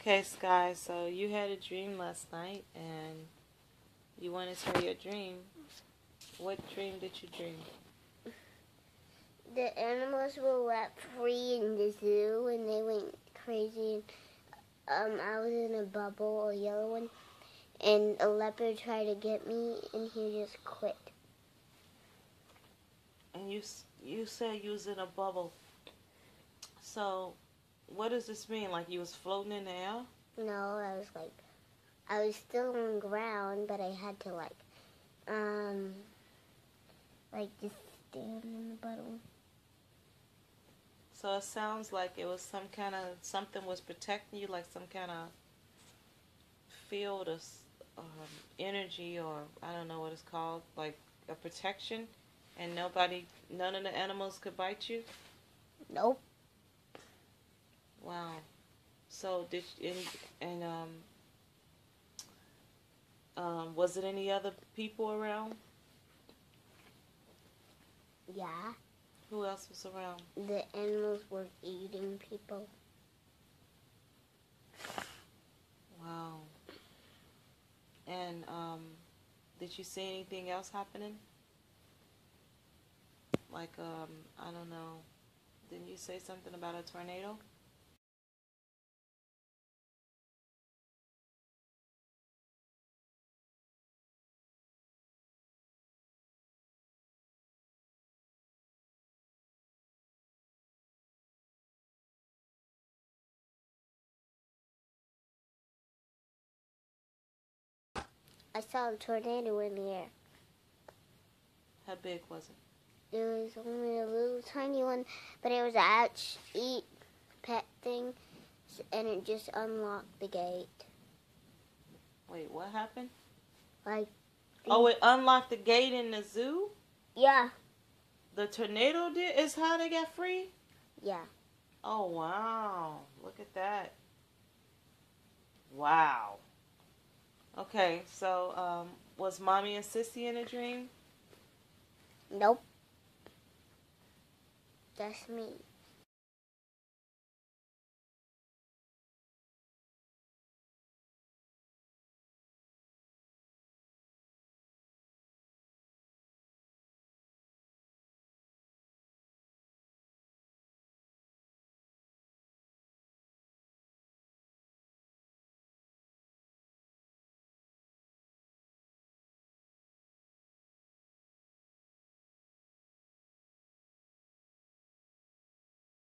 Okay, Sky, so you had a dream last night and you want to tell your dream. What dream did you dream? The animals were let free in the zoo and they went crazy. I was in a bubble, a yellow one, and a leopard tried to get me and he just quit. And you said you was in a bubble. So, what does this mean? Like you was floating in the air? No, I was still on the ground, but I had to just stand in the bubble. So it sounds like it was some kind of something was protecting you, like some kind of field of um, energy, or I don't know what it's called, like a protection, and none of the animals could bite you. Nope. Wow. So did and was it any other people around? Yeah. Who else was around? The animals were eating people. Wow. And did you see anything else happening? Like I don't know. Didn't you say something about a tornado? I saw a tornado in the air. How big was it? It was only a little tiny one, but it was a eat pet thing, and it just unlocked the gate. Wait, what happened? Like, Oh, it unlocked the gate in the zoo? yeah. The tornado did? Is how they got free? Yeah. Oh, wow. Look at that. Wow. Okay, so was Mommy and Sissy in a dream? Nope. That's me.